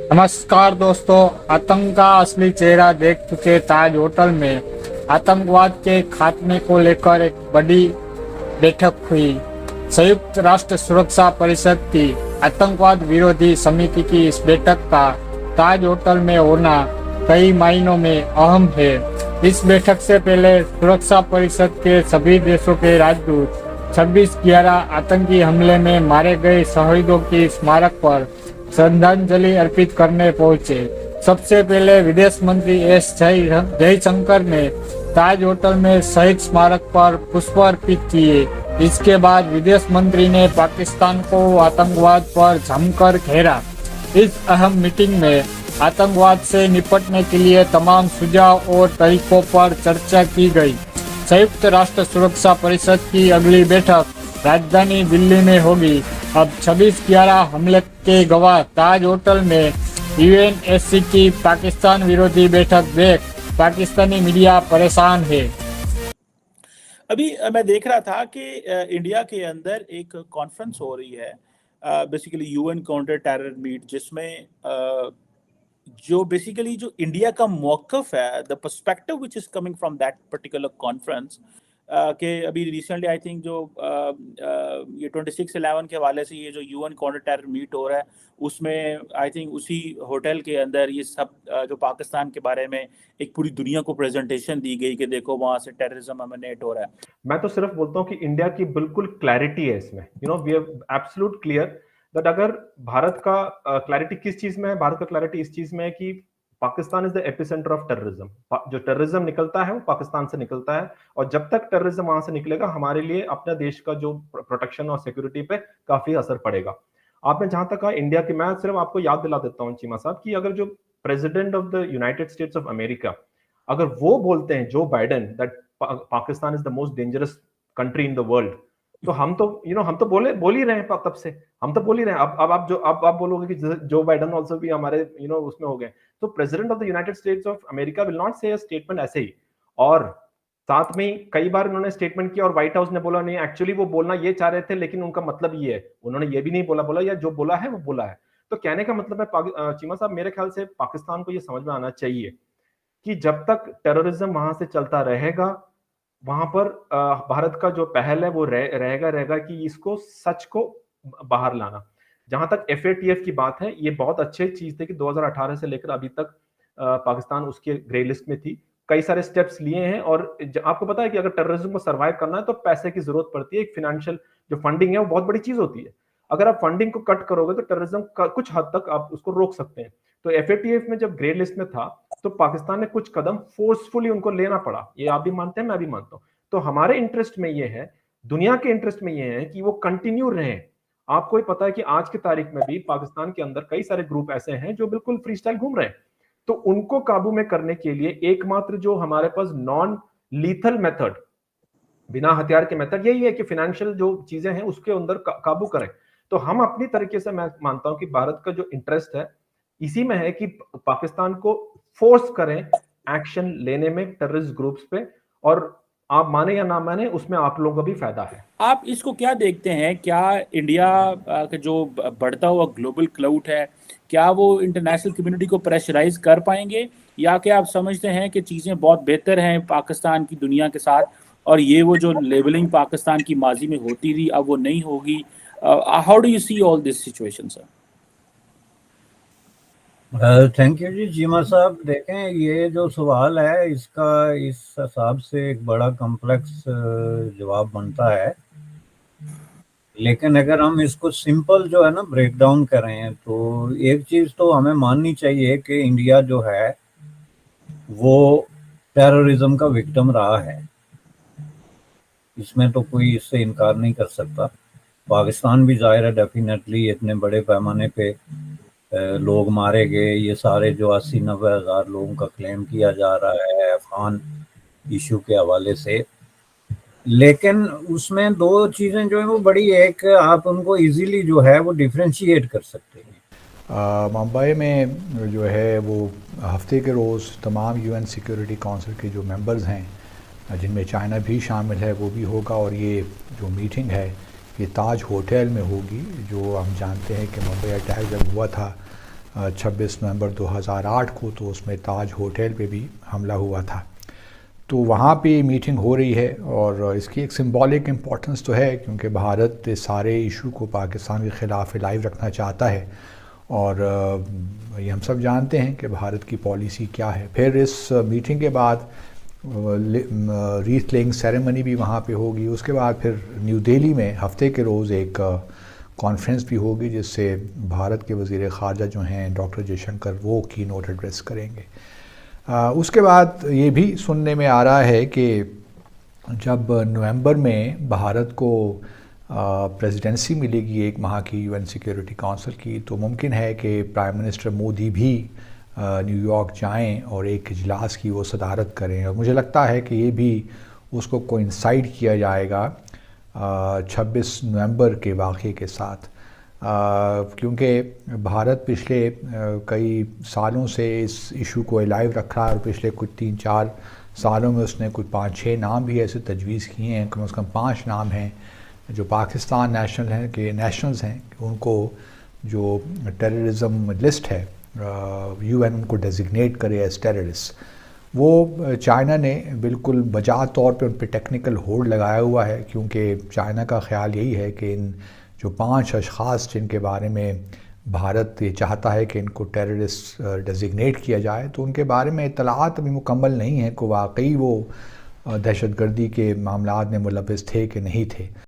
नमस्कार दोस्तों। आतंक का असली चेहरा देख चुके ताज होटल में आतंकवाद के खात्मे को लेकर एक बड़ी बैठक हुई। संयुक्त राष्ट्र सुरक्षा परिषद की आतंकवाद विरोधी समिति की इस बैठक का ताज होटल में होना कई मायनों में अहम है। इस बैठक से पहले सुरक्षा परिषद के सभी देशों के राजदूत 26/11 आतंकी हमले में मारे गए शहीदों की स्मारक पर श्रद्धांजलि अर्पित करने पहुंचे। सबसे पहले विदेश मंत्री एस जयशंकर ने ताज होटल में शहीद स्मारक पर पुष्प अर्पित किए। इसके बाद विदेश मंत्री ने पाकिस्तान को आतंकवाद पर जमकर घेरा। इस अहम मीटिंग में आतंकवाद से निपटने के लिए तमाम सुझाव और तरीकों पर चर्चा की गई। संयुक्त राष्ट्र सुरक्षा परिषद की अगली बैठक राजधानी दिल्ली में होगी। अब 26/11 हमले के गवाह ताज होटल में यूएनएससी की पाकिस्तान विरोधी बैठक देख पाकिस्तानी मीडिया परेशान है। अभी मैं देख रहा था कि इंडिया के अंदर एक कॉन्फ्रेंस हो रही है, basically UN counter terror meet, जिसमें जो बेसिकली जो इंडिया का मौक़िफ़ है, the perspective which is coming from that particular conference, कि अभी रिसेंटली आई थिंक जो ये 26/11 के हवाले से ये जो यूएन काउंटर टेरर मीट हो रहा है, उसमें आई थिंक उसी होटल के अंदर ये सब जो पाकिस्तान के बारे में एक पूरी दुनिया को प्रेजेंटेशन दी गई कि देखो वहाँ से टेररिज्म एमिनेट हो रहा है। मैं तो सिर्फ बोलता हूँ कि इंडिया की बिल्कुल क्लैरिटी है इसमें, we are absolute clear that अगर भारत का क्लैरिटी किस चीज में है, भारत का क्लैरिटी इस चीज में है कि Pakistan is the epicentre of terrorism. जो टेररिज्म निकलता है वो पाकिस्तान से निकलता है, और जब तक टेररिज्म वहां से निकलेगा हमारे लिए अपने देश का जो प्रोटेक्शन और सिक्योरिटी पे काफी असर पड़ेगा। आपने जहां तक कहा इंडिया की, मैं सिर्फ आपको याद दिला देता हूँ चीमा साहब कि अगर जो president of the United states of America अगर वो बोलते हैं, Joe Biden, that Pakistan is the most dangerous country in the world, तो हम तो हम तो बोल ही रहे हैं, तब से हम तो बोल ही रहे हैं। अब आप बोलोगे कि जो बाइडेन आल्सो भी हमारे उसमें हो गए, तो president of the United states of America will not से अ स्टेटमेंट ऐसे ही। और साथ में कई बार उन्होंने स्टेटमेंट किया और व्हाइट हाउस ने बोला नहीं, एक्चुअली वो बोलना ये चाह रहे थे लेकिन उनका मतलब ये है, उन्होंने ये भी नहीं बोला या जो बोला है वो बोला है। तो कहने का मतलब है चीमा साहब, मेरे ख्याल से पाकिस्तान को ये समझ में आना चाहिए कि जब तक टेररिज्म वहां से चलता रहेगा, वहां पर भारत का जो पहल है वो रहेगा कि इसको सच को बाहर लाना। जहां तक FATF की बात है, ये बहुत अच्छी चीज थी कि 2018 से लेकर अभी तक पाकिस्तान उसके ग्रे लिस्ट में थी। कई सारे स्टेप्स लिए हैं, और आपको पता है कि अगर टेररिज्म को सर्वाइव करना है तो पैसे की जरूरत पड़ती है। एक फाइनेंशियल जो फंडिंग है वो बहुत बड़ी चीज होती है। अगर आप फंडिंग को कट करोगे तो टेररिज्म कुछ हद तक आप उसको रोक सकते हैं। तो FATF में जब ग्रे लिस्ट में था तो पाकिस्तान ने कुछ कदम फोर्सफुली उनको लेना पड़ा, ये आप भी मानते हैं, मैं भी मानता हूं। तो हमारे इंटरेस्ट में ये है, दुनिया के इंटरेस्ट में ये है कि वो कंटिन्यू रहे। आपको ही पता है कि आज की तारीख में भी पाकिस्तान के अंदर कई सारे ग्रुप ऐसे हैं जो बिल्कुल फ्री स्टाइल घूम रहे हैं। तो उनको काबू में करने के लिए एकमात्र जो हमारे पास नॉन लीथल मेथड, बिना हथियार के मेथड, यही है कि फाइनेंशियल जो चीजें हैं उसके अंदर काबू करें। तो हम अपनी तरीके से, मैं मानता हूं कि भारत का जो इंटरेस्ट है इसी में है कि पाकिस्तान को फोर्स करें एक्शन लेने में टेररिस्ट ग्रुप्स पे, और आप माने या ना माने उसमें आप लोगों का भी फायदा है। आप इसको क्या देखते हैं, क्या इंडिया का जो बढ़ता हुआ ग्लोबल क्लाउड है, क्या वो इंटरनेशनल कम्युनिटी को प्रेशराइज कर पाएंगे, या क्या आप समझते हैं कि चीज़ें बहुत बेहतर हैं पाकिस्तान की दुनिया के साथ, और ये वो जो लेबलिंग पाकिस्तान की माजी में होती थी अब वो नहीं होगी? How do you see all this situation sir? Thank you जी जीमा साहब। देखें, ये जो सवाल है इसका इस हिसाब से एक बड़ा कॉम्प्लेक्स जवाब बनता है, लेकिन अगर हम इसको सिंपल जो है ना ब्रेक डाउन करें तो एक चीज़ तो हमें माननी चाहिए कि इंडिया जो है वो टेररिज्म का विक्टिम रहा है, इसमें तो कोई इससे इनकार नहीं कर सकता। पाकिस्तान भी जाहिर है डेफिनेटली इतने बड़े पैमाने पे लोग मारे गए, ये सारे जो 80-90 हज़ार लोगों का क्लेम किया जा रहा है अफगान इशू के हवाले से, लेकिन उसमें दो चीज़ें जो है वो बड़ी, एक आप उनको इजीली जो है वो डिफ्रेंशिएट कर सकते हैं। मुंबई में जो है वो हफ्ते के रोज़ तमाम UN सिक्योरिटी काउंसिल के जो मेंबर्स हैं, जिनमें चाइना भी शामिल है, वो भी होगा। और ये जो मीटिंग है ये ताज होटल में होगी। जो हम जानते हैं कि मुंबई अटैक जब हुआ था 26 नवंबर 2008 को, तो उसमें ताज होटल पे भी हमला हुआ था। तो वहाँ पे मीटिंग हो रही है और इसकी एक सिंबॉलिक इम्पोर्टेंस तो है, क्योंकि भारत इस सारे इशू को पाकिस्तान के ख़िलाफ़ लाइव रखना चाहता है और ये हम सब जानते हैं कि भारत की पॉलिसी क्या है। फिर इस मीटिंग के बाद रीथ लेइंग सेरेमनी भी वहाँ पे होगी। उसके बाद फिर न्यू दिल्ली में हफ्ते के रोज़ एक कॉन्फ्रेंस भी होगी, जिससे भारत के वज़ीर ख़ारजा जो हैं डॉक्टर जयशंकर, वो की नोट एड्रेस करेंगे। उसके बाद ये भी सुनने में आ रहा है कि जब नवंबर में भारत को प्रेसिडेंसी मिलेगी एक माह की यूएन सिक्योरिटी काउंसिल की, तो मुमकिन है कि प्राइम मिनिस्टर मोदी भी न्यूयॉर्क जाएं और एक इजलास की वो सदारत करें। और मुझे लगता है कि ये भी उसको कोइंसाइड किया जाएगा 26 नवंबर के वाक़े के साथ, क्योंकि भारत पिछले कई सालों से इस इशू को लाइव रखा है और पिछले कुछ 3-4 सालों में उसने कुछ 5-6 नाम भी ऐसे तजवीज़ किए हैं। कम से कम 5 नाम हैं जो पाकिस्तान नेशनल्स हैं, उनको जो टेररिज्म लिस्ट है यूएन उनको डेजिग्नेट करे एज टेररिस्ट। वो चाइना ने बिल्कुल बजा तौर पे उन पर टेक्निकल होल्ड लगाया हुआ है, क्योंकि चाइना का ख्याल यही है कि इन जो 5 अशख़ास जिनके बारे में भारत ये चाहता है कि इनको टेररिस्ट डेजिग्नेट किया जाए, तो उनके बारे में इत्तलात अभी मुकम्मल नहीं है कि वाकई वो दहशतगर्दी के मामलात में मुलव्वस थे कि नहीं थे।